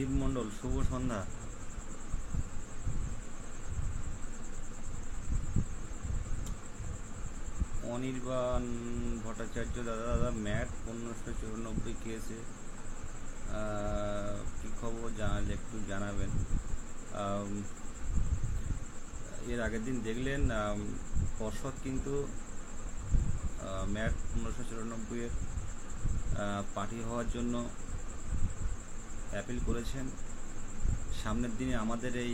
দীপ মণ্ডল, শুভ সন্ধ্যা। অনির্বাণ ভট্টাচার্য, দাদা ম্যাট 1594 কেসে কী খবর জানালে একটু জানাবেন। এর আগের দিন দেখলেন পর্ষদ কিন্তু ম্যাট 1594-এর পার্টি হওয়ার জন্য অ্যাপিল করেছেন। সামনের দিনে আমাদের এই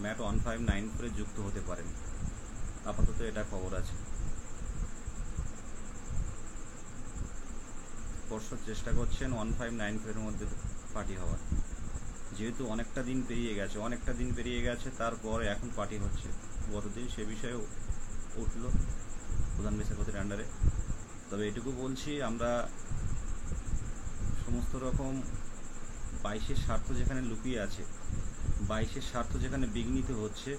ম্যাট 1594 যুক্ত হতে পারেন, আপাতত এটা খবর আছে। পর্ষদ চেষ্টা করছেন 1594-এর মধ্যে পার্টি হওয়ার, যেহেতু অনেকটা দিন পেরিয়ে গেছে তারপরে এখন পার্টি হচ্ছে। গতদিন সে বিষয়ে উঠল প্রধান বিচারপতির আন্ডারে। তবে এটুকু বলছি, আমরা সমস্ত রকম 22-এর স্বার্থ যেখানে লুকিয়ে আছে, 22-এর স্বার্থ যেখানে বিঘ্নিত হচ্ছে,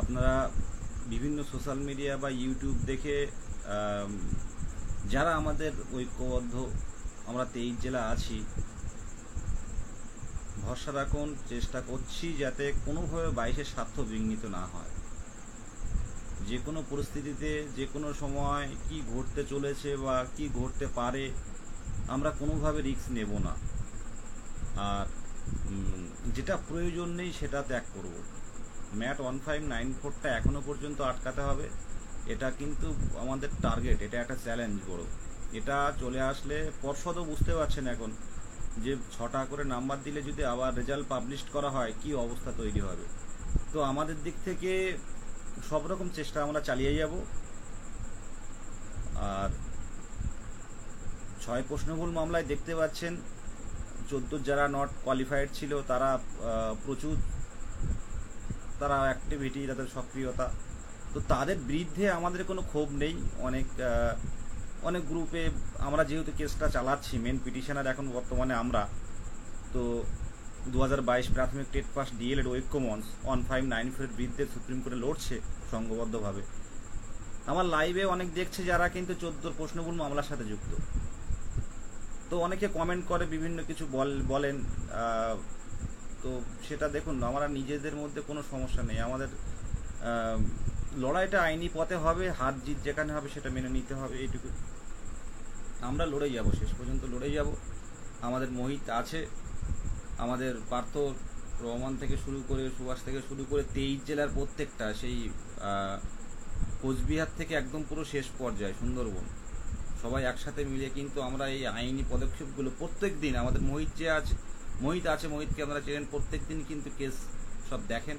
আপনারা বিভিন্ন সোশ্যাল মিডিয়া বা ইউটিউব দেখে যারা আমাদের ঐক্যবদ্ধ, আমরা 23 জেলা আছি, ভরসা রাখুন, চেষ্টা করছি যাতে কোনোভাবে 22-এর স্বার্থ বিঘ্নিত না হয়। যে কোনো পরিস্থিতিতে, যে কোনো সময় কি ঘটতে চলেছে বা কি ঘটতে পারে, আমরা কোনোভাবে রিস্ক নেব না। আর যেটা প্রয়োজন নেই সেটা ত্যাগ করব। ম্যাট 1594টা এখনো পর্যন্ত আটকাতে হবে, এটা কিন্তু আমাদের টার্গেট, এটা একটা চ্যালেঞ্জ বড়। এটা চলে আসলে পর্ষদও বুঝতে পারছেন এখন যে 6টা করে নাম্বার দিলে যদি আবার রেজাল্ট পাবলিশ করা হয় কি অবস্থা তৈরি হবে। তো আমাদের দিক থেকে সব রকম চেষ্টা আমরা চালিয়ে যাব। আর 6 প্রশ্নভুল মামলায় দেখতে পাচ্ছেন 14 যারা নট কোয়ালিফাইড ছিল তারা প্রচুর অ্যাক্টিভিটি, তাদের সক্রিয়তা, তো তাদের বিরুদ্ধে আমাদের কোনো ক্ষোভ নেই। অনেক গ্রুপে আমরা যেহেতু কেসটা চালাচ্ছি, মেন পিটিশনার এখন বর্তমানে আমরা, তো 2022 প্রাথমিক টেট পাস ডিএলএড ঐক্য মঞ্চ 1594-এর বিরুদ্ধে সুপ্রিম কোর্টে লড়ছে সংঘবদ্ধভাবে। আমার লাইভে অনেক দেখছে যারা কিন্তু 14 প্রশ্নভুল মামলার সাথে যুক্ত। তো অনেকে কমেন্ট করে, বিভিন্ন কিছু বলেন, তো সেটা দেখুন, আমরা নিজেদের মধ্যে কোনো সমস্যা নেই। আমাদের লড়াইটা আইনি পথে হবে, হার জিত যেখানে হবে সেটা মেনে নিতে হবে, এইটুকু। আমরা লড়ে যাব, শেষ পর্যন্ত লড়ে যাব। আমাদের মোহিত আছে, আমাদের পার্থ, রহমান থেকে শুরু করে, সুভাষ থেকে শুরু করে 23 জেলার প্রত্যেকটা, সেই কোচবিহার থেকে একদম পুরো শেষ পর্যায়ে সুন্দরবন, সবাই একসাথে মিলে কিন্তু আমরা এই আইনি পদক্ষেপগুলো প্রত্যেক দিন, আমাদের মোহিত আছে, মোহিতকে আমরা চেনেন, প্রত্যেক দিন কিন্তু কেস সব দেখেন,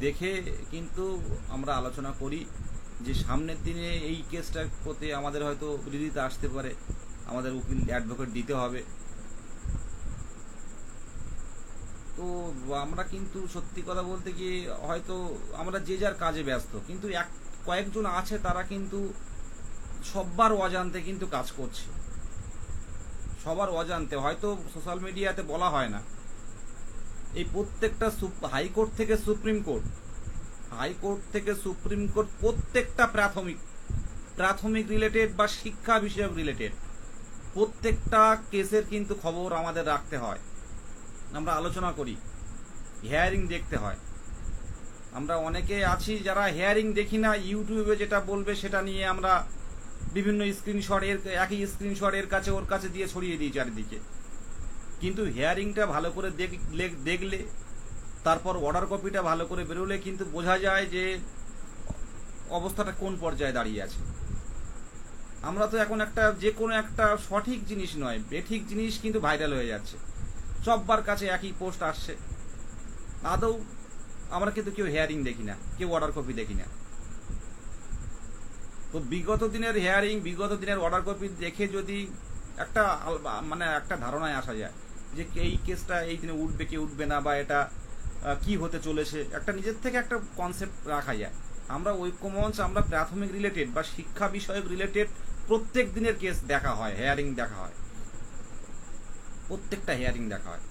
দেখে কিন্তু আমরা আলোচনা করি যে সামনের দিনে এই কেসটার প্রতি আমাদের হয়তো বিরোধিতা আসতে পারে, আমাদের উকিল অ্যাডভোকেট দিতে হবে। তো আমরা কিন্তু সত্যি কথা বলতে গিয়ে হয়তো আমরা যে যার কাজে ব্যস্ত, কিন্তু কয়েকজন আছে তারা কিন্তু সবার অজান্তে কিন্তু কাজ করছে, সবার অজান্তে, হয়তো সোশ্যাল মিডিয়াতে বলা হয় না। এই প্রত্যেকটা হাইকোর্ট থেকে সুপ্রিম কোর্ট প্রত্যেকটা প্রাথমিক রিলেটেড বা শিক্ষা বিষয়ক রিলেটেড প্রত্যেকটা কেসের কিন্তু খবর আমাদের রাখতে হয়। আমরা আলোচনা করি, হিয়ারিং দেখতে হয়। আমরা অনেকে আছি যারা হিয়ারিং দেখি না, ইউটিউবে যেটা বলবে সেটা নিয়ে আমরা বিভিন্ন স্ক্রিনশট, একই স্ক্রিনশট এর কাছে ওর কাছে দিয়ে ছড়িয়ে দিই চারিদিকে। কিন্তু হিয়ারিংটা ভালো করে দেখলে, তারপর অর্ডার কপিটা ভালো করে বেরোলে কিন্তু বোঝা যায় যে অবস্থাটা কোন পর্যায়ে দাঁড়িয়ে আছে। আমরা তো এখন যে কোনো একটা সঠিক জিনিস নয়, বেঠিক জিনিস কিন্তু ভাইরাল হয়ে যাচ্ছে, সবার কাছে একই পোস্ট আসছে। আদৌ আমরা কিন্তু কেউ হিয়ারিং দেখি না, কেউ অর্ডার কপি দেখি না। তো বিগত দিনের হিয়ারিং, বিগত দিনের অর্ডার কপি দেখে যদি একটা ধারণায় আসা যায় যে এই কেসটা এই দিনে উঠবে কি উঠবে না, বা এটা কি হতে চলেছে, একটা নিজের থেকে একটা কনসেপ্ট রাখা যায়। আমরা ঐক্যমঞ্চ, আমরা প্রাথমিক রিলেটেড বা শিক্ষা বিষয়ক রিলেটেড প্রত্যেক দিনের কেস দেখা হয়, হিয়ারিং দেখা হয়, প্রত্যেকটা হিয়ারিং দেখা হয়।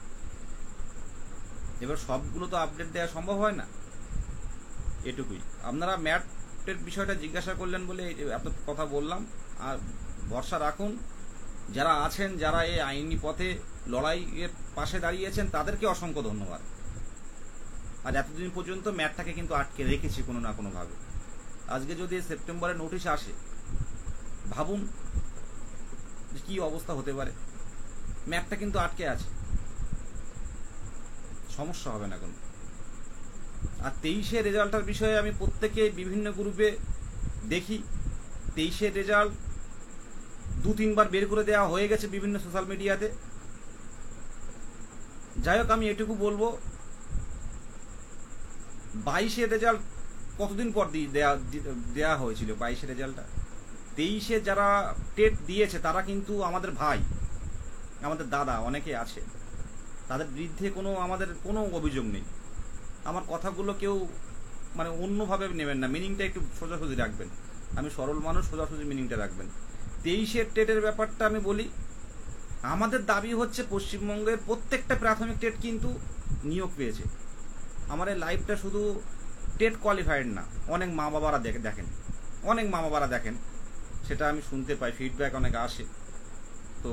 এবার সবগুলো তো আপডেট দেওয়া সম্ভব হয় না, এটুকুই। আপনারা ম্যাটের বিষয়টা জিজ্ঞাসা করলেন বলে এত কথা বললাম। আর ভরসা রাখুন, যারা আছেন, যারা এই আইনি পথে লড়াইয়ের পাশে দাঁড়িয়েছেন, তাদেরকে অসংখ্য ধন্যবাদ। আর এতদিন পর্যন্ত ম্যাটটাকে কিন্তু আটকে রেখেছি কোনো না কোনোভাবে। আজকে যদি সেপ্টেম্বরে নোটিশ আসে, ভাবুন যে কি অবস্থা হতে পারে। ম্যাটটা কিন্তু আটকে আছে, সমস্যা হবে না কোনো। আর 23-এর রেজাল্টের বিষয়ে আমি প্রত্যেকে বিভিন্ন গ্রুপে দেখি, 23-এর রেজাল্ট 2-3 বার বের করে দেওয়া হয়ে গেছে বিভিন্ন সোশ্যাল মিডিয়াতে। যাই হোক, আমি এটুকু বলবো, 22-এর রেজাল্ট কতদিন পর দেওয়া হয়েছিল? 22-এর রেজাল্টটা 23-এ যারা টেট দিয়েছে তারা কিন্তু আমাদের ভাই, আমাদের দাদা অনেকে আছে, তাদের বিরুদ্ধে আমাদের কোনো অভিযোগ নেই। আমার কথাগুলো কেউ মানে অন্যভাবে নেবেন না, মিনিংটা একটু সোজাসুজি রাখবেন। আমি সরল মানুষ, সোজাসুজি মিনিংটা রাখবেন। 23-এর টেটের ব্যাপারটা আমি বলি, আমাদের দাবি হচ্ছে পশ্চিমবঙ্গের প্রত্যেকটা প্রাথমিক টেট কিন্তু নিয়োগ পেয়েছে। আমার এই লাইভটা শুধু টেট কোয়ালিফাইড না, অনেক মা বাবারা দেখেন, অনেক মা বাবারা দেখেন, সেটা আমি শুনতে পাই, ফিডব্যাক অনেক আসে। তো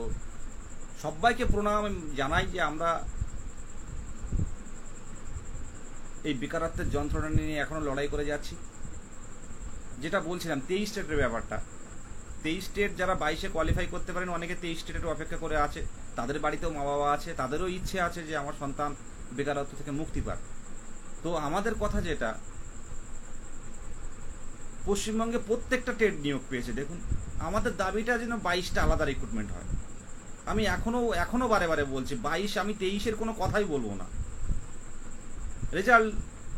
সবাইকে প্রণাম জানাই যে আমরা এই বেকারত্বের যন্ত্রণা নিয়ে এখনো লড়াই করে যাচ্ছি। যেটা বলছিলাম 23 স্টেটের ব্যাপারটা, 23 স্টেট যারা 22-এ কোয়ালিফাই করতে পারেন, অনেকে 23 স্টেটের অপেক্ষা করে আছে। তাদের বাড়িতেও মা বাবা আছে, তাদেরও ইচ্ছে আছে যে আমার সন্তান বেকারত্ব থেকে মুক্তি পাক। তো আমাদের কথা যেটা, পশ্চিমবঙ্গে প্রত্যেকটা টেট নিয়োগ পেয়েছে। দেখুন, আমাদের দাবিটা যেন 22টা আলাদা রিক্রুটমেন্ট হয়। আমি এখনো বারে বারে বলছি, 22, আমি 23-এর কোনো কথাই বলবো না। রেজাল্ট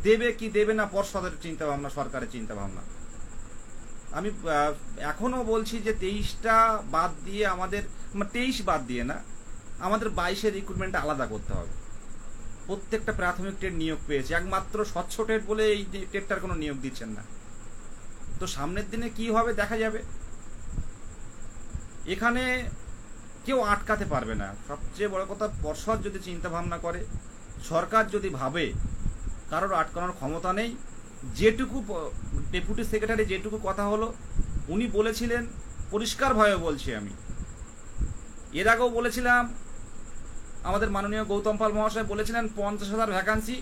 দেবে কি দেবে না পর্ষদের চিন্তা ভাবনা, সরকারের চিন্তা ভাবনা। আমি এখনো বলছি যে 23টা বাদ দিয়ে আমাদের, 23 বাদ দিয়ে না, আমাদের 22-এর রিক্রুটমেন্টটা আলাদা করতে হবে। প্রত্যেকটা প্রাথমিক টেট নিয়োগ পেয়েছে, একমাত্র স্বচ্ছ টেট বলে এই টেটটার কোনো নিয়োগ দিচ্ছেন না। তো সামনের দিনে কি হবে দেখা যাবে। এখানে কেউ আটকাতে পারবে না। সবচেয়ে বড় কথা, পর্ষদ যদি চিন্তা ভাবনা করে, সরকার যদি ভাবে, কারোর আটকানোর ক্ষমতা নেই। যেটুকু ডেপুটি সেক্রেটারি যেটুকু কথা হলো, উনি বলেছিলেন, পরিষ্কারভাবে বলছি আমি, এর আগেও বলেছিলাম, আমাদের মাননীয় গৌতম পাল মহাশয় বলেছিলেন 50,000 ভ্যাকান্সি,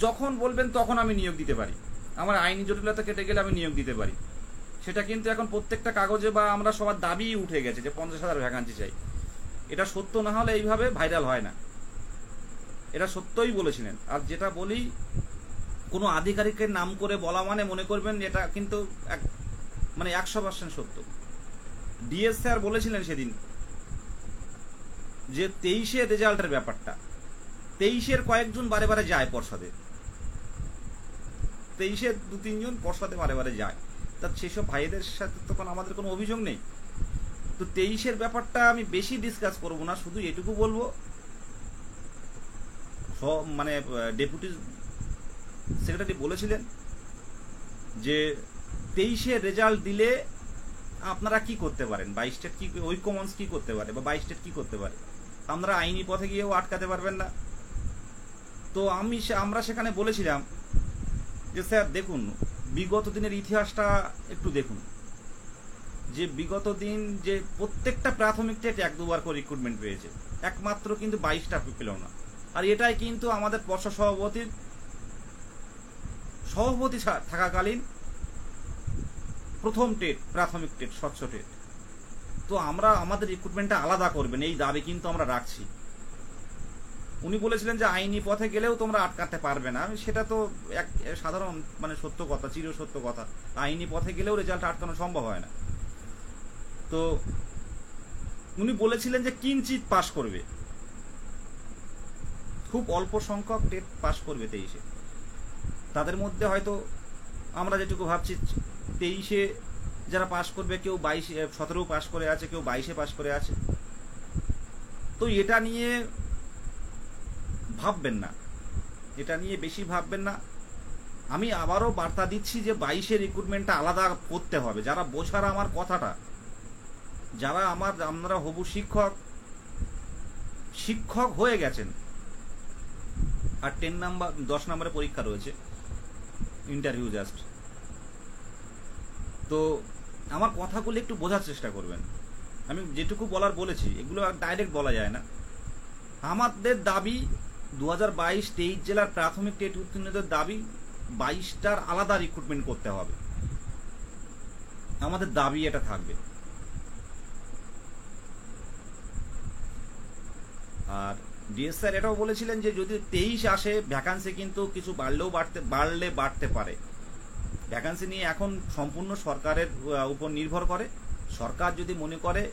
যখন বলবেন তখন আমি নিয়োগ দিতে পারি, আমার আইনি জটিলতা কেটে গেলে আমি নিয়োগ দিতে পারি। সেটা কিন্তু এখন প্রত্যেকটা কাগজে বা আমরা সবার দাবি উঠে গেছে যে 50,000 ভ্যাকান্সি চাই। এটা সত্য না হলে এইভাবে ভাইরাল হয় না, এটা সত্যই বলেছিলেন। আর যেটা বলি, কোনো আধিকারিকের নাম করে বলা মানে মনে করবেন এটা কিন্তু 100% সত্য। ডিএস স্যার বলেছিলেন সেদিন যে 23-এর রেজাল্টের ব্যাপারটা, 23-এর কয়েকজন বারে বারে যায় পর্ষদে, 23-এর 2-3 জন পর্ষদে বারে বারে যায়। তা সেসব ভাইদের সাথে তখন আমাদের কোনো অভিযোগ নেই। তো 23-এর ব্যাপারটা আমি বেশি ডিসকাস করব না, শুধু এটুকু বলবো, ডেপুটি সেক্রেটারি বলেছিলেন যে 23-এর রেজাল্ট দিলে আপনারা কি করতে পারেন, 22 স্টেট কি, ঐক্যমঞ্চ কি করতে পারে, বা 22 স্টেট কি করতে পারে, আমরা আইনি পথে গিয়েও আটকাতে পারবেন না। তো আমরা সেখানে বলেছিলাম যে স্যার দেখুন, বিগত দিনের ইতিহাসটা একটু দেখুন, যে বিগত দিন যে প্রত্যেকটা প্রাথমিক টেট 1-2 বার করে রিক্রুটমেন্ট পেয়েছে, একমাত্র কিন্তু 22টা পেল না। আর এটাই কিন্তু আমাদের পর্ষদ সভাপতি থাকাকালীন প্রথম টেট, প্রাথমিক টেট, স্বচ্ছ টেট। তো আমরা আমাদের রিক্রুটমেন্টটা আলাদা করবেন, এই দাবি কিন্তু আমরা রাখছি। উনি বলেছিলেন যে আইনি পথে গেলেও তোমরা আটকাতে পারবে না, সেটা তো এক সাধারণ সত্য কথা, চির সত্য কথা। আইনি পথে গেলেও রেজাল্ট আটকানো সম্ভব হয় না। তো উনি বলেছিলেন যে কিঞ্চিত পাস করবে, খুব অল্প সংখ্যক টেট পাস করবে 23-এ। তাদের মধ্যে হয়তো আমরা যেটুকু ভাবছি, 23-এ যারা পাস করবে, কেউ 17 পাস করে আছে, কেউ 22-এ পাস করে আছে। তো এটা নিয়ে ভাববেন না, এটা নিয়ে বেশি ভাববেন না। আমি আবারও বার্তা দিচ্ছি যে 22-এর রিক্রুটমেন্টটা আলাদা করতে হবে। যারা বোঝার আমার কথাটা, যারা আপনারা হবু শিক্ষক হয়ে গেছেন, আর 10 নম্বরে পরীক্ষা রয়েছে, ইন্টারভিউ জাস্ট, তো আমার কথাগুলো একটু বোঝার চেষ্টা করবেন। আমি যেটুকু বলার বলেছি, এগুলো ডাইরেক্ট বলা যায় না। আমাদের দাবি 2022-23 জেলার প্রাথমিক টেট উত্তীর্ণদের দাবি 22টার আলাদা রিক্রুটমেন্ট করতে হবে। আমাদের দাবি এটা থাকবে। আর ডিএস স্যার এটাও বলেছিলেন যে যদি 23 আসে ভ্যাকান্সি কিন্তু কিছু বাড়তে পারে। ভ্যাকান্সি নিয়ে এখন সম্পূর্ণ সরকারের উপর নির্ভর করে। সরকার যদি মনে করে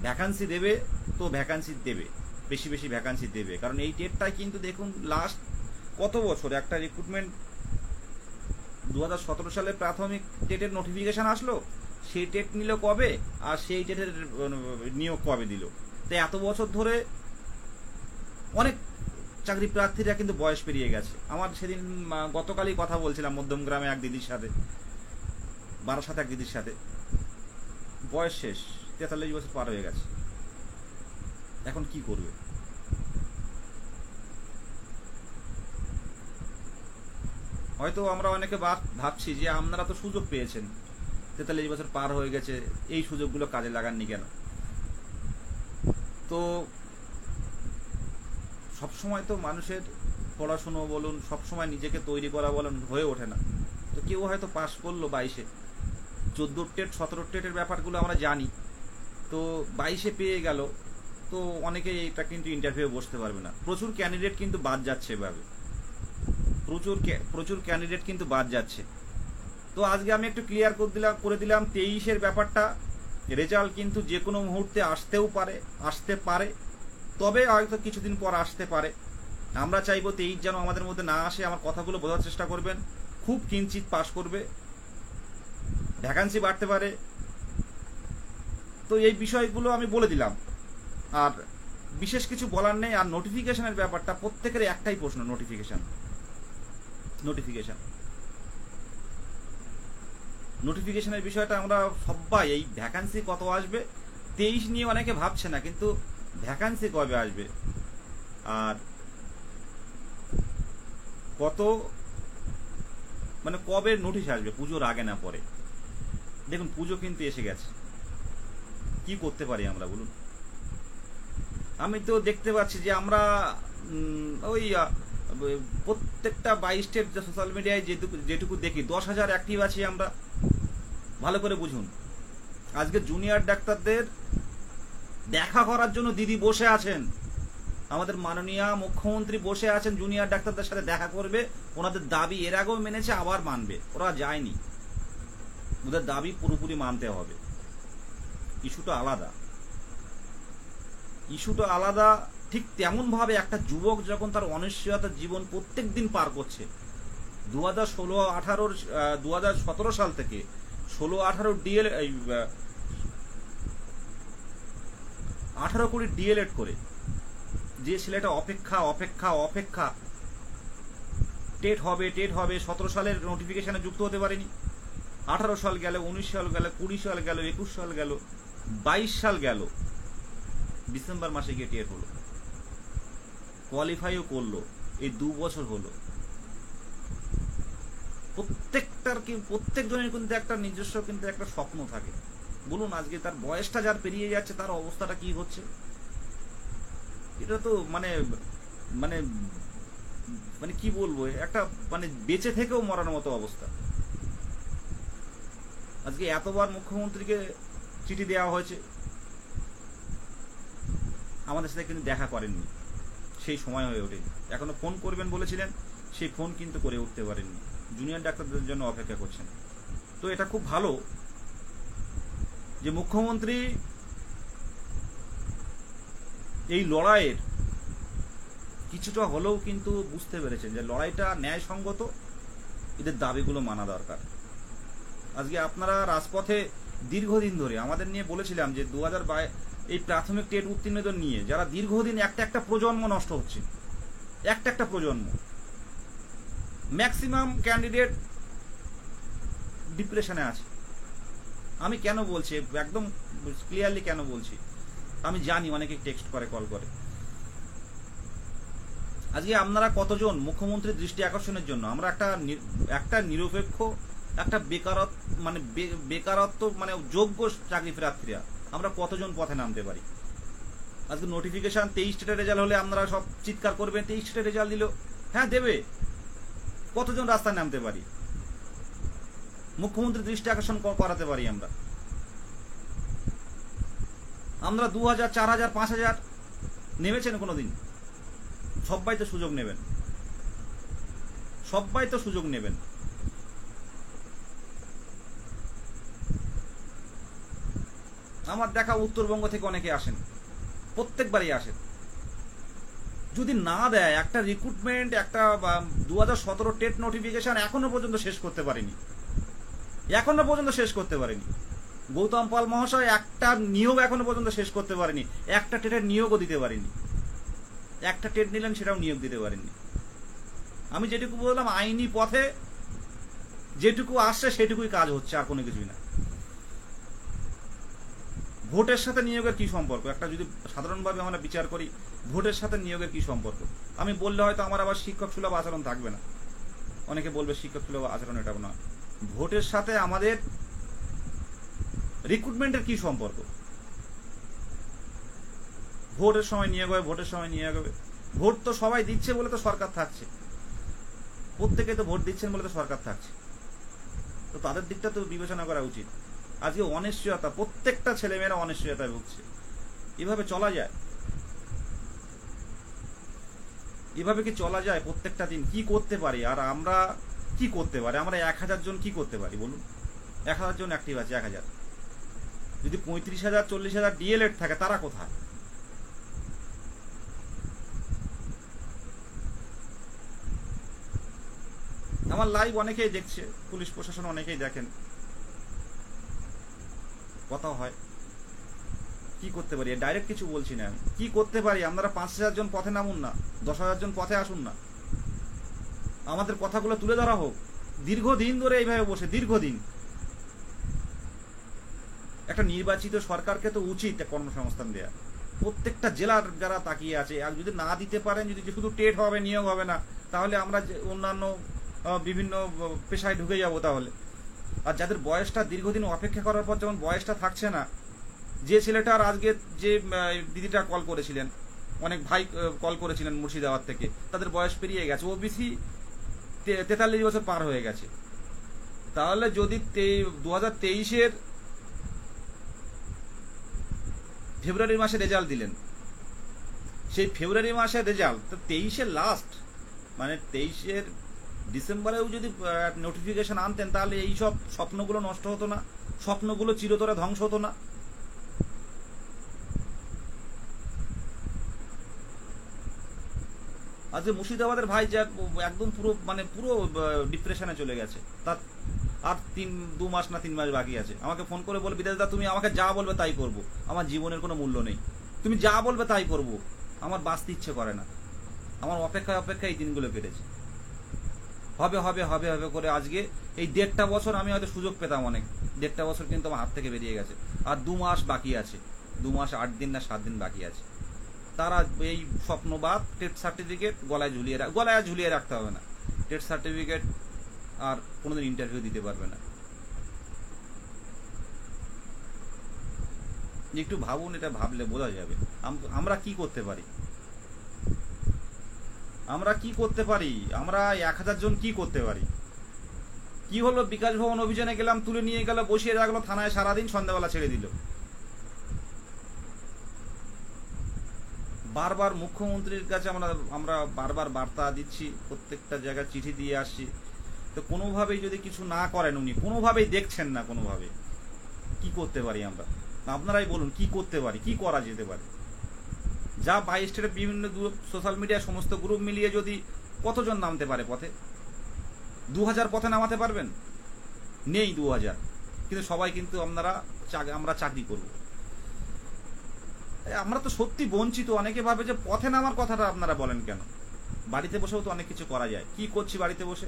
ভ্যাকান্সি দেবে তো ভ্যাকান্সি দেবে, বেশি বেশি ভ্যাকান্সি দেবে। কারণ এই টেটটাই কিন্তু দেখুন লাস্ট কত বছর একটা রিক্রুটমেন্ট 2017 সালে প্রাথমিক টেটের নোটিফিকেশন আসলো, সেই টেট নিল কবে আর সেই টেটের নিয়োগ কবে দিল। তো এত বছর ধরে অনেক চাকরি প্রার্থীরা কিন্তু বয়স পেরিয়ে গেছে। আমার সেদিন গতকালই কথা বলছিলাম মধ্যমগ্রামে এক দিদির সাথে, 12 এক দিদির সাথে, বয়স শেষ, 43 বছর পার হয়ে গেছে। এখন কি করবে? হয়তো আমরা অনেকে ভাবছি যে আপনারা তো সুযোগ পেয়েছেন, 43 বছর পার হয়ে গেছে, এই সুযোগগুলো কাজে লাগাননি কেন? তো সবসময় তো মানুষের পড়াশুনো বলুন, সবসময় নিজেকে তৈরি করা বলুন হয়ে ওঠে না। তো কেউ হয়তো পাশ করলো 22-এ, 14 টেট 17 টেটের ব্যাপারগুলো আমরা জানি, তো 22-এ পেয়ে গেল, তো অনেকে এটা কিন্তু ইন্টারভিউ বসতে পারবে না। প্রচুর ক্যান্ডিডেট কিন্তু বাদ যাচ্ছে এভাবে, প্রচুর ক্যান্ডিডেট কিন্তু বাদ যাচ্ছে। তো আজকে আমি একটু ক্লিয়ার করে দিলাম 23-এর ব্যাপারটা। রেজাল্ট কিন্তু যে কোনো মুহূর্তে আসতে পারে, তবে হয়তো কিছুদিন পর আসতে পারে। আমরা চাইবো 23 যেন আমাদের মধ্যে না আসে। আমার কথাগুলো বোঝার চেষ্টা করবেন, খুব কিঞ্চিত পাস করবে, ভ্যাকান্সি বাড়তে পারে। তো এই বিষয়গুলো আমি বলে দিলাম, আর বিশেষ কিছু বলার নেই। আর নোটিফিকেশনের ব্যাপারটা প্রত্যেকের একটাই প্রশ্ন, নোটিফিকেশনের বিষয়টা আমরা সবাই, এই ভ্যাকান্সি কত আসবে 23 নিয়ে অনেকে ভাবছে না, কিন্তু ভ্যাকান্সি কবে আসবে আর কত, মানে কবে নোটিশ আসবে, পুজোর আগে না পরে? দেখুন পুজো কিন্তু এসে গেছে, কি করতে পারি আমরা বলুন? আমি তো দেখতে পাচ্ছি যে আমরা ওই প্রত্যেকটা 22 স্টেট সোশ্যাল মিডিয়ায় যেটুকু দেখি 10,000 অ্যাক্টিভ আছি আমরা। ভালো করে বুঝুন, আজকে জুনিয়র ডাক্তারদের দেখা করার জন্য দিদি বসে আছেন, আমাদের মাননীয় মুখ্যমন্ত্রী বসে আছেন, জুনিয়র ডাক্তারদের সাথে দেখা করবে। ওনাদের দাবি এর আগেও মেনেছে, আবার মানবে, ওরা যায়নি, ওদের দাবি পুরোপুরি মানতে হবে। ইস্যুটা আলাদা। ঠিক তেমন ভাবে একটা যুবক যখন তার অনিশ্চয়তার জীবন প্রত্যেক দিন পার করছে, 2017 সাল থেকে 16-18 18-20 ডিএলএড করে যে ছেলেটা অপেক্ষা টেট হবে 17 সালের নোটিফিকেশনে যুক্ত হতে পারেনি। 18 সাল গেল, 19 সাল গেল, 20 সাল গেল, 21 সাল গেল, 22 সাল গেল, ডিসেম্বর মাসে গিয়ে টেট হলো, কোয়ালিফাইও করলো, এই 2 বছর হলো। প্রত্যেকজনের কিন্তু একটা নিজস্ব কিন্তু একটা স্বপ্ন থাকে। বলুন আজকে তার বয়সটা যার পেরিয়ে যাচ্ছে, তার অবস্থাটা কি হচ্ছে? এটা তো মানে মানে মানে কি বলবো, একটা মানে বেঁচে থেকেও মরার মতো অবস্থা। আজকে এতবার মুখ্যমন্ত্রীকে চিঠি দেওয়া হয়েছে, আমাদের সাথে কিন্তু দেখা করেননি, সেই সময় হয়ে ওঠেনি। এখনো ফোন করবেন বলেছিলেন, সেই ফোন কিন্তু করে উঠতে পারেননি, জুনিয়র ডাক্তারদের জন্য অপেক্ষা করছেন। তো এটা খুব ভালো যে মুখ্যমন্ত্রী এই লড়াইয়ের কিছুটা হলেও কিন্তু বুঝতে পেরেছেন যে লড়াইটা ন্যায়সঙ্গত, এদের দাবিগুলো মানা দরকার। আজকে আপনারা রাজপথে দীর্ঘদিন ধরে আমাদের নিয়ে বলেছিলাম যে 2022 এই প্রাথমিক টেট উত্তীর্ণদের নিয়ে যারা দীর্ঘদিন একটা প্রজন্ম নষ্ট হচ্ছে, একটা প্রজন্ম, ম্যাক্সিমাম ক্যান্ডিডেট ডিপ্রেশনে আছে। আমি কেন বলছি, একদম ক্লিয়ারলি কেন বলছি, আমি জানি অনেকে টেক্সট করে, কল করে। আজকে আপনারা কতজন মুখ্যমন্ত্রীর দৃষ্টি আকর্ষণের জন্য আমরা একটা নিরপেক্ষ, একটা বেকারত্ব মানে যোগ্য চাকরি প্রার্থীরা আমরা কতজন পথে নামতে পারি? আজকে নোটিফিকেশন 23 স্টেটের রেজাল্ট হলে আপনারা সব চিৎকার করবেন 23 স্টেটের রেজাল্ট দিল। হ্যাঁ দেবে, কতজন রাস্তায় নামতে পারি? মুখ্যমন্ত্রীর দৃষ্টি আকর্ষণ করাতে পারি আমরা 2000, 4000, 5000 নেমেছেন কোনোদিন? সবাই তো সুযোগ নেবেন, সবাই তো সুযোগ নেবেন। আমার দেখা উত্তরবঙ্গ থেকে অনেকে আসেন, প্রত্যেকবারই আসেন। যদি না দেয় একটা রিক্রুটমেন্ট, একটা 2017 টেট নোটিফিকেশন এখনো পর্যন্ত শেষ করতে পারেনি, এখনো পর্যন্ত শেষ করতে পারেনি। গৌতম পাল মহাশয় একটা নিয়োগ এখনো পর্যন্ত শেষ করতে পারেনি, একটা টেটের নিয়োগও দিতে পারেনি। একটা টেট নিলেন, সেটাও নিয়োগ দিতে পারেননি। আমি যেটুকু বললাম, আইনি পথে যেটুকু আসছে সেটুকুই কাজ হচ্ছে, আর কোনো কিছুই না। ভোটের সাথে নিয়োগের কি সম্পর্ক? একটা যদি সাধারণভাবে আমরা বিচার করি, ভোটের সাথে নিয়োগের কি সম্পর্ক? আমি বললে হয়তো আমার আবার শিক্ষক সুলভ আচরণ থাকবে না, অনেকে বলবে শিক্ষক সুলভ আচরণ এটা না। ভোটের সাথে আমাদের রিক্রুটমেন্টের কি সম্পর্ক? ভোটের সময় নিয়োগ হবে, ভোটের সময় নিয়োগ হবে। ভোট তো সবাই দিচ্ছে বলে তো সরকার থাকছে, প্রত্যেকে তো ভোট দিচ্ছেন বলে তো সরকার থাকছে, তো তাদের দিকটা তো বিবেচনা করা উচিত। আজকে অনিশ্চয়তা, প্রত্যেকটা ছেলেমেয়েরা অনিশ্চয়তায় ভুগছে। এভাবে চলা যায়? এভাবে কি চলা যায়? প্রত্যেকটা দিন কি করতে পারি? আর আমরা কি করতে পারি? আমরা 1000 জন কি করতে পারি বলুন? 1000 জন অ্যাক্টিভ আছে, 1000। যদি 35,000, 40,000 ডিএলএড থাকে, তারা কোথায়? আমার লাইভ অনেকেই দেখছে, পুলিশ প্রশাসন অনেকেই দেখেন, কথা হয়। কি করতে পারি? ডাইরেক্ট কিছু বলছি না আমি। কি করতে পারি? আপনারা 5,000 জন পথে নামুন না, 10,000 জন পথে আসুন না, আমাদের কথাগুলো তুলে ধরা হোক। দীর্ঘদিন ধরে এইভাবে বসে, দীর্ঘদিন। একটা নির্বাচিত সরকারকে তো উচিত কর্মসংস্থান দেয়া। প্রত্যেকটা জেলার যারা তাকিয়ে আছে, আর যদি না দিতে পারেন, যদি শুধু টেট হবে, নিয়োগ হবে না, তাহলে আমরা অন্যান্য বিভিন্ন পেশায় ঢুকে যাব তাহলে। আর যাদের বয়সটা দীর্ঘদিন অপেক্ষা করার পর যখন বয়সটা থাকছে না, যে ছেলেটার আজকে যে দিদিটা কল করেছিলেন, অনেক ভাই কল করেছিলেন মুর্শিদাবাদ থেকে, তাদের বয়স পেরিয়ে গেছে, ওবিসি 43 বছর পার হয়ে গেছে। তাহলে যদি 2023-এর ফেব্রুয়ারি মাসে রেজাল্ট দিলেন, সেই ফেব্রুয়ারি মাসের রেজাল্ট তো 23-এর লাস্ট, মানে 23-এর ডিসেম্বরেও যদি নোটিফিকেশন আনতেন, তাহলে এই সব স্বপ্নগুলো নষ্ট হতো না, স্বপ্নগুলো চিরতরে ধ্বংস হতো না। আজকে মুর্শিদাবাদের ভাই যা একদম পুরো ডিপ্রেশনে চলে গেছে, তার আর 2 মাস না 3 মাস বাকি আছে। আমাকে ফোন করে বলে, বিদেশ দা তুমি আমাকে যা বলবে তাই করব, আমার জীবনের কোনো মূল্য নেই, তুমি যা বলবে তাই করব, আমার বাঁচতে ইচ্ছে করে না, আমার অপেক্ষায় এই দিনগুলো কেটেছে। হবে হবে হবে হবে করে আজকে এই 1.5 বছর আমি হয়তো সুযোগ পেতাম অনেক, 1.5 বছর কিন্তু আমার হাত থেকে বেরিয়ে গেছে। আর 2 মাস বাকি আছে, 2 মাস 8 দিন না 7 দিন বাকি আছে। তারা এই স্বপ্নবাদ, টেট সার্টিফিকেট গলায় ঝুলিয়ে রাখতে হবে না, টেট সার্টিফিকেট আর কোনোদিন ইন্টারভিউ দিতে পারবে না। একটু ভাবুন, এটা ভাবলে বোঝা যাবে আমরা কি করতে পারি। আমরা 1000 জন কি করতে পারি? কি হলো, বিকাশ ভবন অভিযানে গেলাম, তুলে নিয়ে গেল, বসিয়ে রাখলো থানায় সারাদিন, সন্ধ্যাবেলা ছেড়ে দিল। বারবার মুখ্যমন্ত্রীর কাছে আমরা বারবার বার্তা দিচ্ছি, প্রত্যেকটা জায়গায় চিঠি দিয়ে আসছি, তো কোনোভাবেই যদি কিছু না করেন, উনি কোনোভাবেই দেখছেন না, কোনোভাবে কি করতে পারি আমরা? আপনারাই বলুন, কি করতে পারি, কি করা যেতে পারে? যা 22 স্টেটের বিভিন্ন সোশ্যাল মিডিয়া সমস্ত গ্রুপ মিলিয়ে যদি কতজন নামতে পারে পথে? 2000 পথে নামাতে পারবেন? নেই 2000, কিন্তু সবাই কিন্তু আমরা চাকরি করব। আমরা তো সত্যি বঞ্চিত। অনেকে ভাবে যে পথে নামার কথাটা আপনারা বলেন কেন? বাড়িতে বসেও তো অনেক কিছু করা যায়। কি করছি বাড়িতে বসে?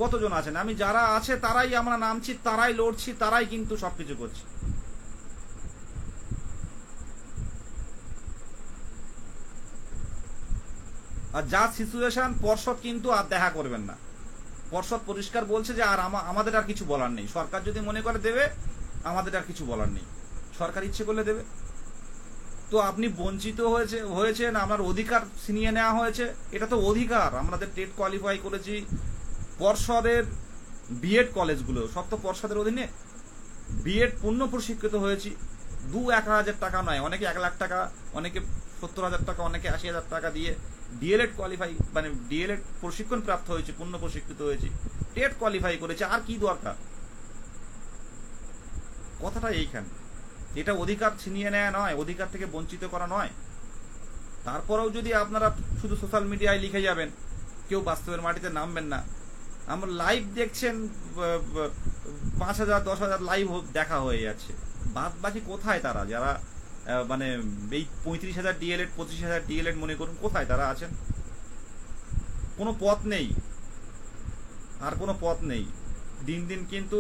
কতজন আছেন? আমি যারা আছে তারাই আমরা নামছি, তারাই লড়ছি, তারাই কিন্তু সবকিছু করছি। আর যা সিচুয়েশন, পর্ষদ কিন্তু আর দেখা করবেন না। পর্ষদ পরিষ্কার বলছে যে আর আমাদের আর কিছু বলার নেই। সরকার যদি মনে করে দেবে, আমাদের আর কিছু বলার নেই, সরকার ইচ্ছে করলে দেবে। তো আপনি বঞ্চিত হয়েছেন, আপনার অধিকার ছিনিয়ে নেওয়া হয়েছে, এটা তো অধিকার। আমাদের টেট কোয়ালিফাই করেছি, পর্ষদের বিএড কলেজগুলো সব তো পর্ষদের অধীনে, বিএড পূর্ণ প্রশিক্ষিত হয়েছি। 2-1,000 টাকা নয়, অনেকে 1 লাখ টাকা, অনেকে 70,000 টাকা, অনেকে 80,000 টাকা দিয়ে ডিএলএড কোয়ালিফাই মানে ডিএলএড প্রশিক্ষণ প্রাপ্ত হয়েছে, পূর্ণ প্রশিক্ষিত হয়েছি, টেট কোয়ালিফাই করেছে। আর কি দরকার? কথাটা এইখানে, এটা অধিকার ছিনিয়ে নেওয়া নয়, অধিকার থেকে বঞ্চিত করা নয়। তারপরেও যদি আপনারা শুধু সোশ্যাল মিডিয়ায় লিখে যাবেন, কেউ বাস্তবের মাটিতে নামবেন না। আমরা লাইভ দেখছেন, 5,000 10,000 লাইভ দেখা হয়ে যাচ্ছে, বাদ বাকি কোথায় তারা? যারা মানে এই 35,000 ডিএলএড 25,000 ডিএলএড মনে করুন, কোথায় তারা আছেন? কোনো পথ নেই, আর কোনো পথ নেই। দিন দিন কিন্তু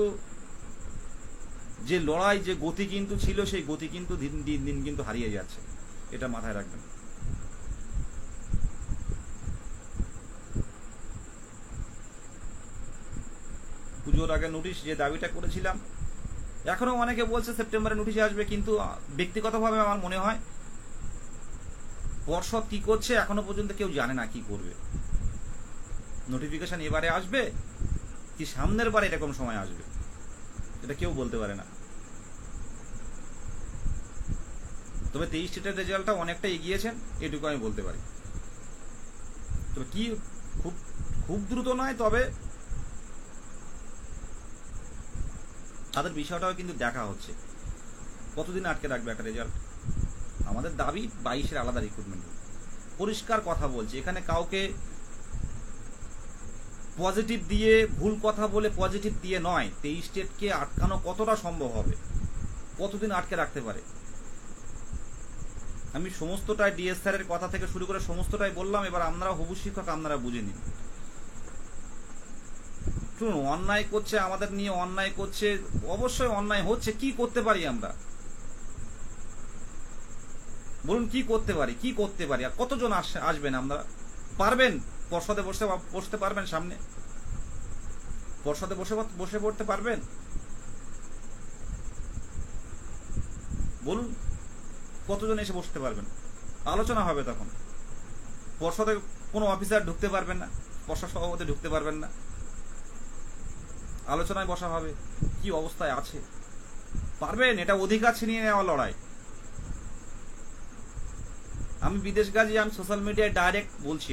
যে লড়াই, যে গতি কিন্তু ছিল, সেই গতি কিন্তু দিন দিন কিন্তু হারিয়ে যাচ্ছে, এটা মাথায় রাখবেন। পুজোর আগে নোটিশ যে দাবিটা করেছিলাম, এখনো অনেকে বলছে সেপ্টেম্বরে নোটিশ আসবে, কিন্তু ব্যক্তিগতভাবে আমার মনে হয় পর্ষদ কি করছে এখনো পর্যন্ত কেউ জানে না কি করবে। নোটিফিকেশন এবারে আসবে কি সামনের বারে এরকম সময় আসবে, এটা কেউ বলতে পারে না। তবে 23 স্টেটের রেজাল্টটা অনেকটা এগিয়েছেন, এটুকু আমি বলতে পারি। তবে কি খুব খুব দ্রুত নয়, তবে তাদের বিষয়টাও কিন্তু দেখা হচ্ছে, কতদিন আটকে রাখবে একটা রেজাল্ট। আমাদের দাবি 22-এর আলাদা রিক্রুটমেন্ট। পরিষ্কার কথা বলছি, এখানে কাউকে পজিটিভ দিয়ে, ভুল কথা বলে পজিটিভ দিয়ে নয়। 23 স্টেটকে আটকানো কতটা সম্ভব হবে, কতদিন আটকে রাখতে পারে? আমি সমস্তটাই ডিএস স্যারের কথা থেকে শুরু করে সমস্তটাই বললাম। এবার আপনারা হবু শিক্ষক, আপনারা বুঝে নিন। শুনুন, অন্যায় করছে, আমাদের নিয়ে অন্যায় করছে, অবশ্যই অন্যায় হচ্ছে। কি করতে পারি আমরা বলুন? কি করতে পারি, কি করতে পারি? আর কতজন আসবেন? আমরা পারবেন? পর্ষদে বসতে পারবেন? সামনে পর্ষদে বসে পড়তে পারবেন? বলুন, কতজন এসে বসতে পারবেন? আলোচনা হবে তখন। পর্ষদে কোনো অফিসার ঢুকতে পারবেন না, পর্ষদ সভাপতি ঢুকতে পারবেন না, আলোচনায় বসা হবে কি অবস্থায় আছে। পারবেন? এটা অধিকার ছিনিয়ে নেওয়া লড়াই। আমি বিদেশ গাজী, আমি সোশ্যাল মিডিয়ায় ডাইরেক্ট বলছি,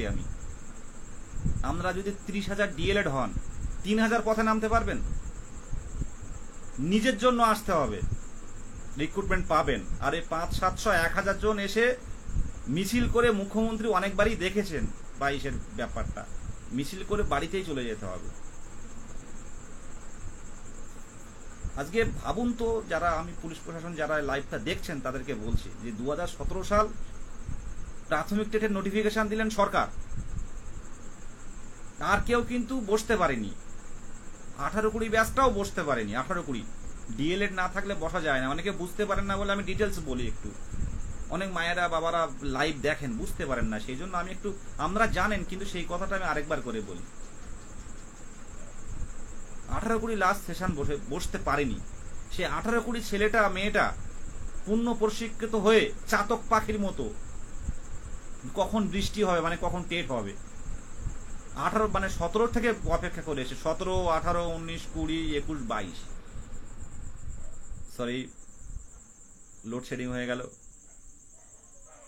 আমরা যদি 30,000 ডিএলএড হন, 3,000 পথে নামতে পারবেন? নিজের জন্য আসতে হবে, রিক্রুটমেন্ট পাবেন। আর এই 500, 700, 1,000 জন এসে মিছিল করে, মুখ্যমন্ত্রী অনেকবারই দেখেছেন 22-এর ব্যাপারটা, মিছিল করে বাড়িতেই চলে যেতে হবে। আজকে ভাবুন তো, যারা আমি পুলিশ প্রশাসন যারা লাইভটা দেখছেন তাদেরকে বলছি যে 2017 সাল প্রাথমিক টেটের নোটিফিকেশন দিলেন সরকার, আর কেউ কিন্তু বসতে পারেনি। 18-20 ব্যাচটাও বসতে পারেনি। 18-20 ডিএলএড না থাকলে বসা যায় না। অনেকে বুঝতে পারেন না বলে আমি ডিটেলস বলি একটু। অনেক মায়েরা বাবারা লাইভ দেখেন, বুঝতে পারেন না, সেই জন্য আমি একটু, আমরা জানেন কিন্তু সেই কথাটা আমি আরেকবার করে বলি। 18-20 লাস্ট সেশন বসতে পারেনি। সে 18-20 ছেলেটা মেয়েটা পূর্ণ প্রশিক্ষিত হয়ে চাতক পাখির মতো কখন বৃষ্টি হবে, মানে কখন টেট হবে, 17 থেকে অপেক্ষা করে এসে 17, 18, 19, 20, 21, 22, সরি লোডশেডিং হয়ে গেল।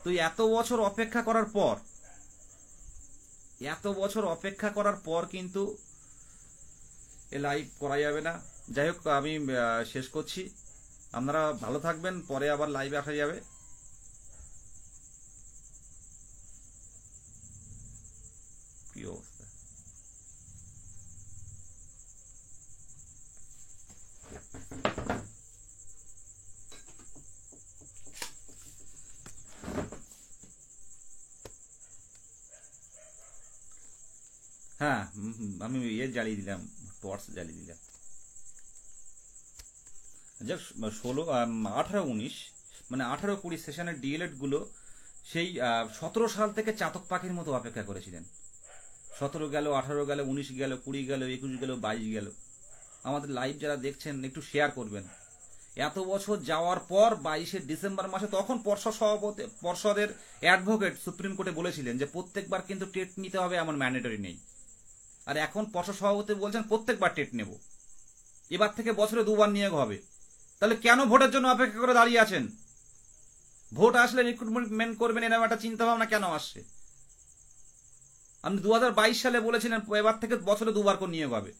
তো এত বছর অপেক্ষা করার পর কিন্তু এ লাইভ করা যাবে না। যাই হোক, আমি শেষ করছি। আপনারা ভালো থাকবেন, পরে আবার লাইভে আসা যাবে। কি অবস্থা? হ্যাঁ, আমি জ্বালিয়ে দিলাম, টর্চ জ্বালিয়ে দিলাম। যাক, 16, 18, 19 মানে 18-20 সেশনের ডিএলএড গুলো সেই 17 সাল থেকে চাতক পাখির মতো অপেক্ষা করেছিলেন। 17 গেল, 18 গেল, 19 গেল, 20 গেল, 21 গেল, 22 গেল। আমাদের লাইভ যারা দেখছেন একটু শেয়ার করবেন। এত বছর যাওয়ার পর 22শে ডিসেম্বর মাসে তখন পর্ষদের অ্যাডভোকেট সুপ্রিম কোর্টে বলেছিলেন যে প্রত্যেকবার কিন্তু টেট নিতে হবে এমন ম্যান্ডেটরি নেই। আর এখন পর্ষদ সভাপতি বলছেন প্রত্যেকবার টেট নেব, এবার থেকে বছরে 2বার নিয়োগ হবে। তাহলে কেন ভোটের জন্য অপেক্ষা করে দাঁড়িয়ে আছেন? ভোট আসলে রিক্রুটমেন্ট করবেন এরকম একটা চিন্তা ভাবনা কেন আসছে? আপনি 2022 সালে বলেছিলেন এবার থেকে বছরে 2বার করে নিয়োগ হবে,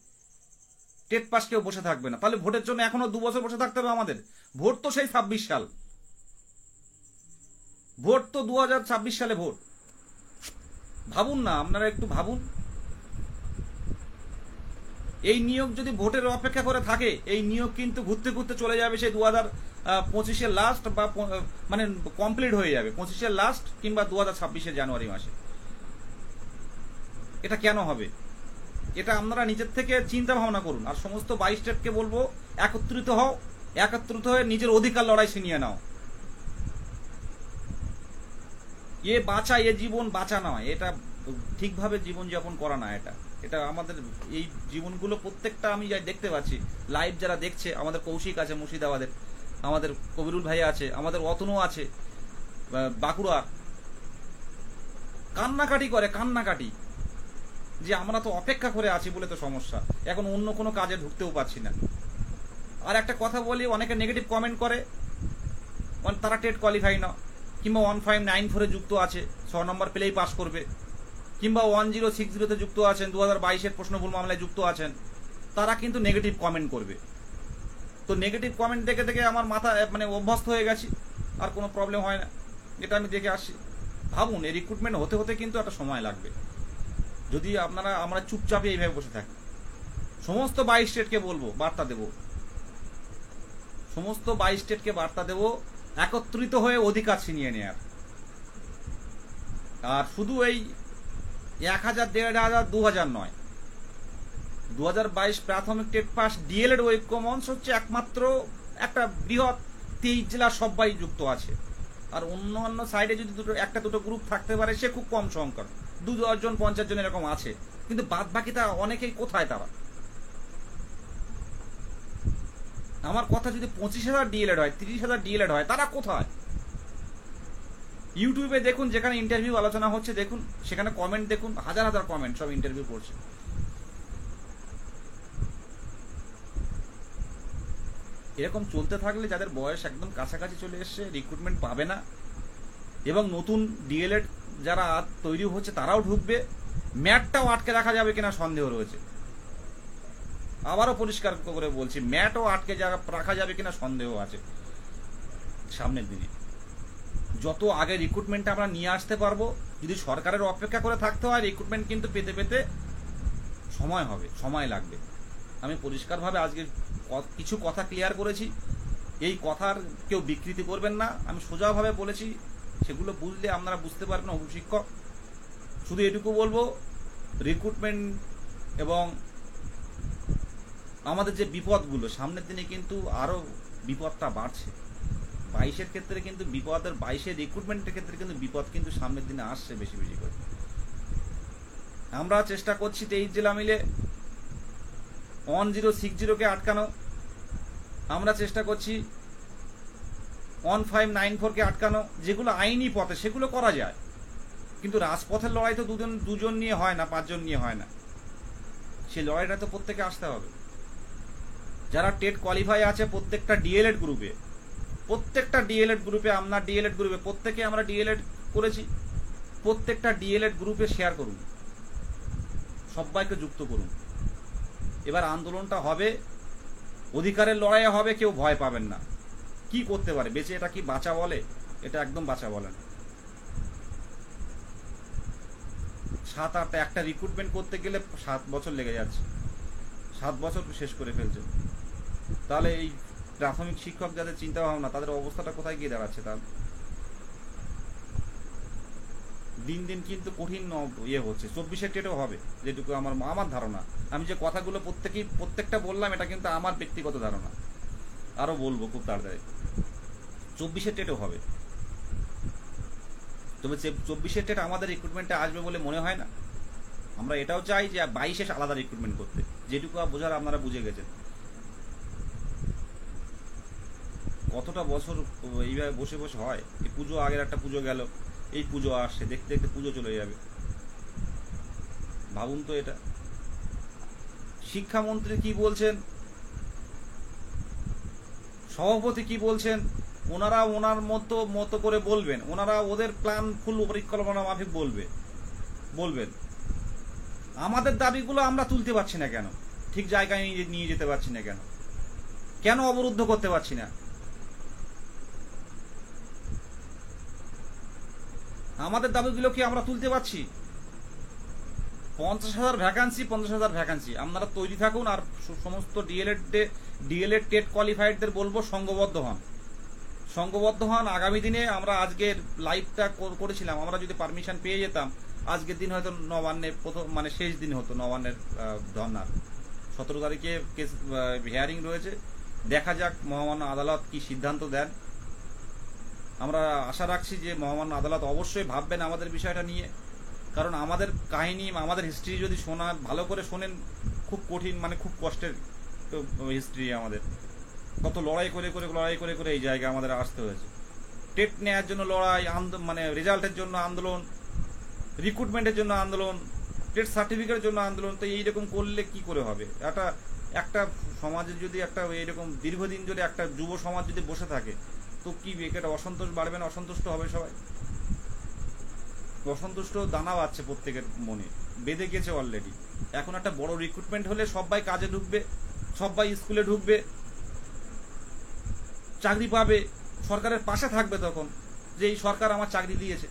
টেট পাস কেউ বসে থাকবে না। তাহলে ভোটের জন্য এখনো 2 বছর বসে থাকতে হবে আমাদের? ভোট তো সেই 26 সাল, ভোট তো 2026 সালে ভোট। ভাবুন না, আপনারা একটু ভাবুন। এই নিয়োগ যদি ভোটের অপেক্ষা করে থাকে, এই নিয়োগ কিন্তু ঘুরতে ঘুরতে চলে যাবে সেই 2025-এর লাস্ট বা মানে কমপ্লিট হয়ে যাবে 25-এর লাস্ট কিংবা 2026-এর জানুয়ারি মাসে। এটা কেন হবে? এটা আপনারা নিজের থেকে চিন্তা ভাবনা করুন। আর সমস্ত 22 স্টেটকে বলবো একত্রিত হও, একত্রিত হয়ে নিজের অধিকার লড়াই ছিনিয়ে নাও। এ বাঁচা, এ জীবন বাঁচা নয়, এটা ঠিকভাবে জীবনযাপন করা না। এটা আমাদের এই জীবনগুলো প্রত্যেকটা আমি যাই দেখতে পাচ্ছি, লাইভ যারা দেখছে, আমাদের কৌশিক আছে মুর্শিদাবাদের, আমাদের কবিরুল ভাই আছে, আমাদের অতনু আছে বাঁকুড়া, কান্নাকাটি করে, কান্নাকাটি যে আমরা তো অপেক্ষা করে আছি বলে তো সমস্যা, এখন অন্য কোনো কাজে ঢুকতেও পারছি না। আর একটা কথা বলি, অনেকে নেগেটিভ কমেন্ট করে তারা টেট কোয়ালিফাই না, কিংবা 1594-এ যুক্ত আছে, 6 নম্বর পেলেই পাস করবে, কিংবা 1060-তে যুক্ত আছেন, 2022-এর প্রশ্নভুল মামলায় যুক্ত আছেন, তারা কিন্তু নেগেটিভ কমেন্ট করবে। তো নেগেটিভ কমেন্ট দেখে দেখে আমার মাথা মানে অভ্যস্ত হয়ে গেছি, আর কোনো প্রবলেম হয় না, এটা আমি দেখে আসছি। ভাবুন, এই রিক্রুটমেন্ট হতে হতে কিন্তু একটা সময় লাগবে। যদি আমরা চুপচাপে এইভাবে বসে থাকি, সমস্ত 22 স্টেটকে বলবো, বার্তা দেব, সমস্ত 22 স্টেটকে বার্তা দেব একত্রিত হয়ে অধিকার ছিনিয়ে নেয়ার। আর শুধু এই 1000, 1500, 2000 নয়, 2022 প্রাথমিক টেট পাস ডিএলএড ঐক্য মঞ্চ হচ্ছে একমাত্র একটা বৃহৎ 23 জেলা সবাই যুক্ত আছে। আর অন্য সাইডে যদি একটা দুটো গ্রুপ থাকতে পারে, সে খুব কম সংখ্যক, 2-10 জন 50 জন এরকম আছে, কিন্তু বাদ বাকিটা অনেকেই কোথায় তারা? আমার কথা, যদি 25,000 ডিএলএড হয়, 30,000 ডিএলএড হয়, তারা কোথায়? ইউটিউবে দেখুন, যেখানে ইন্টারভিউ আলোচনা হচ্ছে দেখুন, সেখানে কমেন্ট দেখুন, হাজার হাজার কমেন্ট, সব ইন্টারভিউ করছে। এরকম চলতে থাকলে যাদের বয়স একদম কাছাকাছি চলে এসছে, রিক্রুটমেন্ট পাবে না, এবং নতুন ডিএলএড যারা তৈরি হচ্ছে তারাও ঢুকবে, ম্যাটটাও আটকে রাখা যাবে কিনা সন্দেহ রয়েছে। আবারও পরিষ্কার করে বলছি, ম্যাটও আটকে রাখা যাবে কিনা সন্দেহ আছে। সামনের দিনে যত আগে রিক্রুটমেন্টটা আমরা নিয়ে আসতে পারবো, যদি সরকারের অপেক্ষা করে থাকতে হয়, রিক্রুটমেন্ট কিন্তু পেতে পেতে সময় হবে, সময় লাগবে। আমি পরিষ্কারভাবে আজকে কিছু কথা ক্লিয়ার করেছি, এই কথার কেউ বিকৃতি করবেন না। আমি সোজাভাবে বলেছি, সেগুলো বুঝলে আপনারা বুঝতে পারবেন অভিশিক্ষক। শুধু এটুকু বলবো, রিক্রুটমেন্ট এবং আমাদের যে বিপদগুলো সামনের দিনে, কিন্তু আরো বিপদটা বাড়ছে। 22-এর ক্ষেত্রে কিন্তু বিপদের, 22-এর রিক্রুটমেন্টের ক্ষেত্রে কিন্তু বিপদ কিন্তু সামনের দিনে আসছে বেশি বেশি করে। আমরা চেষ্টা করছি 23 জেলা মিলে 1060-কে আটকানো, আমরা চেষ্টা করছি 1594-কে আটকানো। যেগুলো আইনি পথে সেগুলো করা যায়, কিন্তু রাজপথের লড়াই তো দুজন নিয়ে হয় না, 5 জন নিয়ে হয় না। সেই লড়াইটা তো প্রত্যেকে আসতে হবে। যারা টেট কোয়ালিফাই আছে প্রত্যেকটা ডিএলএড গ্রুপে, আপনার ডিএলএড গ্রুপে প্রত্যেকে আমরা ডিএলএড করেছি, প্রত্যেকটা ডিএলএড গ্রুপে শেয়ার করুন, সবাইকে যুক্ত করুন। এবার আন্দোলনটা হবে, অধিকারের লড়াই হবে, কেউ ভয় পাবেন না। কি করতে পারে বেঁচে, এটা কি বাঁচা বলে? এটা একদম বাঁচা বলে না। 7-8 একটা রিক্রুটমেন্ট করতে গেলে 7 বছর লেগে যাচ্ছে, 7 বছর শেষ করে ফেলছে। তাহলে এই প্রাথমিক শিক্ষক যাদের চিন্তা ভাবনা, তাদের অবস্থাটা কোথায় গিয়ে দাঁড়াচ্ছে? তার দিন দিন কিন্তু কঠিন হচ্ছে। 24-এর টেটও হবে, যেটুকু আমার ধারণা। আমি যে কথাগুলো প্রত্যেকটা বললাম, এটা কিন্তু আমার ব্যক্তিগত ধারণা, আরো বলবো খুব তাড়াতাড়ি। 24-এর টেটও হবে, তবে 24-এর টেট আমাদের রিক্রুটমেন্টে আসবে বলে মনে হয় না। আমরা এটাও চাই যে 22-এ আলাদা রিক্রুটমেন্ট করতে, যেটুকু বোঝার আপনারা বুঝে গেছেন। কতটা বছর এইভাবে বসে বসে হয়? এই পুজো, আগের একটা পুজো গেল, এই পুজো আসছে, দেখতে দেখতে পুজো চলে যাবে। ভাবুন তো এটা। শিক্ষামন্ত্রী কি বলছেন, সভাপতি কি বলছেন, ওনারা ওনার মতো করে বলবেন, ওনারা ওদের প্ল্যান ফুল পরিকল্পনা মাফিক বলবেন। আমাদের দাবিগুলো আমরা তুলতে পারছি না কেন? ঠিক জায়গায় নিয়ে যেতে পারছি না কেন? কেন অবরুদ্ধ করতে পারছি না? আমাদের দাবিগুলো কি আমরা তুলতে পারছি? 50,000 ভ্যাকান্সি আপনারা তৈরি থাকুন। আর সমস্ত ডিএলএড টেট কোয়ালিফাইডদের বলবো সংঘবদ্ধ হন। আগামী দিনে আমরা আজকের লাইভটা করেছিলাম, আমরা যদি পারমিশন পেয়ে যেতাম আজকের দিন হয়তো নবান্নের প্রথম মানে শেষ দিন হতো নবান্নের ধর্নার। 17 তারিখে কেস হিয়ারিং রয়েছে, দেখা যাক মহামান্য আদালত কি সিদ্ধান্ত দেন। আমরা আশা রাখছি যে মহামান্য আদালত অবশ্যই ভাববেন আমাদের বিষয়টা নিয়ে, কারণ আমাদের কাহিনী, আমাদের হিস্ট্রি যদি ভালো করে শোনেন, খুব কঠিন, মানে খুব কষ্টের হিস্ট্রি আমাদের। কত লড়াই করে এই জায়গায় আমাদের আসতে হয়েছে। টেট নেওয়ার জন্য লড়াই, মানে রেজাল্টের জন্য আন্দোলন, রিক্রুটমেন্টের জন্য আন্দোলন, টেট সার্টিফিকেটের জন্য আন্দোলন। তো এইরকম করলে কি করে হবে? একটা সমাজে যদি একটা এইরকম দীর্ঘদিন যদি একটা যুব সমাজ যদি বসে থাকে, তো কি একটা অসন্তোষ বাড়বে না? অসন্তুষ্ট হবে সবাই। অসন্তুষ্ট দানা বাঁধছে প্রত্যেকের মনে, বেঁধে গেছে অলরেডি। এখন একটা বড় রিক্রুটমেন্ট হলে সবাই কাজে ঢুকবে, সবাই স্কুলে ঢুকবে, চাকরি পাবে, সরকারের পাশে থাকবে তখন, যে এই সরকার আমার চাকরি দিয়েছে।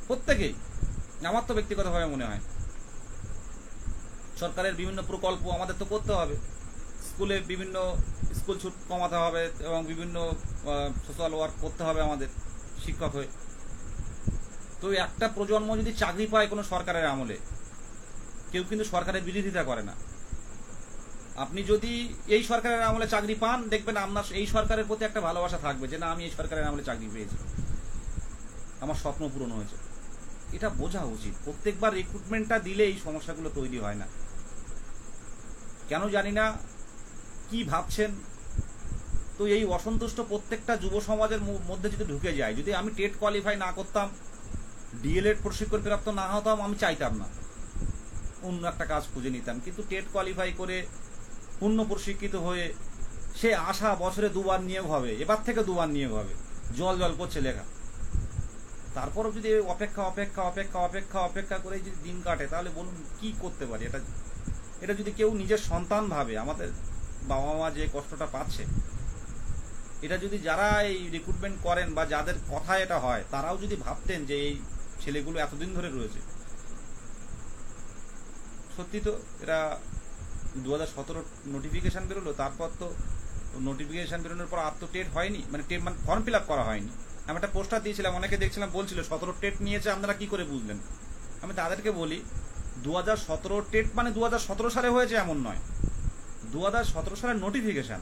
প্রত্যেকেই, আমার তো ব্যক্তিগতভাবে মনে হয় সরকারের বিভিন্ন প্রকল্প আমাদের তো করতে হবে, স্কুলে বিভিন্ন স্কুল ছুট কমাতে হবে এবং বিভিন্ন সোশ্যাল ওয়ার্ক করতে হবে আমাদের শিক্ষক হয়ে। তো একটা প্রজন্ম যদি চাকরি পায় কোনো সরকারের আমলে, কেউ কিন্তু সরকারের বিরোধিতা করে না। আপনি যদি এই সরকারের আমলে চাকরি পান, দেখবেন আপনার এই সরকারের প্রতি একটা ভালোবাসা থাকবে, যে না, আমি এই সরকারের আমলে চাকরি পেয়েছি, আমার স্বপ্ন পূরণ হয়েছে। এটা বোঝা উচিত। প্রত্যেকবার রিক্রুটমেন্টটা দিলে এই সমস্যাগুলো তৈরি হয় না। কেন জানি না, কি ভাবছেন? তো এই অসন্তুষ্ট প্রত্যেকটা যুব সমাজের মধ্যে যদি ঢুকে যায়, যদি আমি টেট কোয়ালিফাই না করতাম, ডিএলএড প্রশিক্ষণ প্রাপ্ত না হতাম, আমি চাইতাম না, অন্য একটা কাজ খুঁজে নিতাম। কিন্তু টেট কোয়ালিফাই করে পূর্ণ প্রশিক্ষিত হয়ে সে আশা বছরে 2বার নিয়োগ হবে, এবার থেকে 2বার নিয়োগ হবে, জল করছে লেখা। তারপরও যদি অপেক্ষা করে যদি দিন কাটে, তাহলে বলুন কি করতে পারি? এটা যদি কেউ নিজের সন্তান ভাবে, আমাদের বাবা মা যে কষ্টটা পাচ্ছে, এটা যদি যারা এই রিক্রুটমেন্ট করেন বা যাদের কথা এটা হয়, তারাও যদি ভাবতেন যে এই ছেলেগুলো এতদিন ধরে রয়েছে। সত্যি তো, এরা 2017 নোটিফিকেশন বেরোলো, তারপর তো নোটিফিকেশন বেরোনোর পর আর তো টেট হয়নি, মানে ফর্ম ফিল আপ করা হয়নি। আমি একটা পোস্টার দিয়েছিলাম, অনেকে দেখছিলাম বলছিল 17 টেট নিয়েছে, আপনারা কি করে বুঝলেন? আমি তাদেরকে বলি, 2017 টেট মানে 2017 সালে হয়েছে এমন নয়, 2017 সালের নোটিফিকেশন।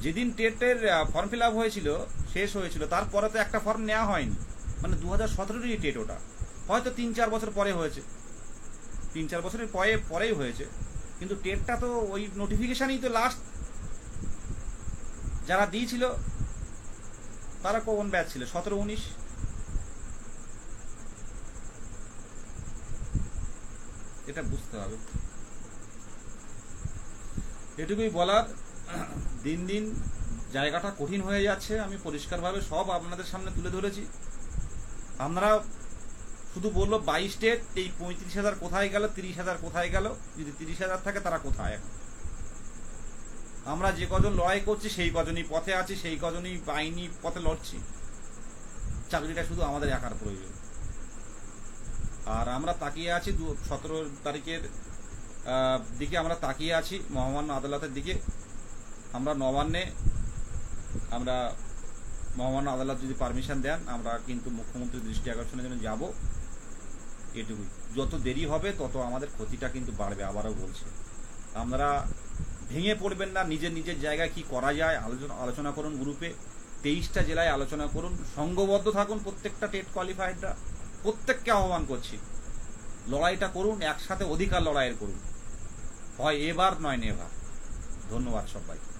যেদিন টেটের ফর্ম ফিল আপ হয়েছিল, শেষ হয়েছিল, তারপরে তো একটা ফর্ম নেওয়া হয়নি, মানে 2017-ই টেট। ওটা হয়তো 3-4 বছর পরে হয়েছে, 3-4 বছরের পরেই হয়েছে, কিন্তু টেটটা তো ওই নোটিফিকেশনই তো লাস্ট। যারা দিয়েছিল তারা কোন ব্যাচ ছিল? 17-19। এটা বুঝতে হবে। এটুকুই বলার। দিন দিন জায়গাটা কঠিন হয়ে যাচ্ছে, আমি পরিষ্কারভাবে সব আপনাদের সামনে তুলে ধরেছি। আপনারা শুধু বললো 22 টেট, এই 35,000 কোথায় গেল, 30,000 কোথায় গেল? যদি 30,000 থাকে, তারা কোথায় এখন? আমরা যে কজন লড়াই করছি সেই কজনই পথে আছি, সেই কজনই আইনি পথে লড়ছি। চাকরিটা শুধু আমাদের একার প্রয়োজন। আর আমরা তাকিয়ে আছি 17 তারিখের দিকে, আমরা তাকিয়ে আছি মহামান্য আদালতের দিকে। আমরা নবান্নে, আমরা মহামান্য আদালত যদি পারমিশন দেন, আমরা কিন্তু মুখ্যমন্ত্রীর দৃষ্টি আকর্ষণের জন্য যাব। এটুকুই। যত দেরি হবে তত আমাদের ক্ষতিটা কিন্তু বাড়বে। আবারও বলছি, আপনারা ভেঙে পড়বেন না, নিজের নিজের জায়গায় কি করা যায় আলোচনা করুন গ্রুপে, 23টা জেলায় আলোচনা করুন, সংঘবদ্ধ থাকুন প্রত্যেকটা টেট কোয়ালিফাইডরা। প্রত্যেককে আহ্বান করছি, লড়াইটা করুন, একসাথে অধিকার লড়াইয়ের করুন, হয় এবার নয় নেভার। ধন্যবাদ সবাইকে।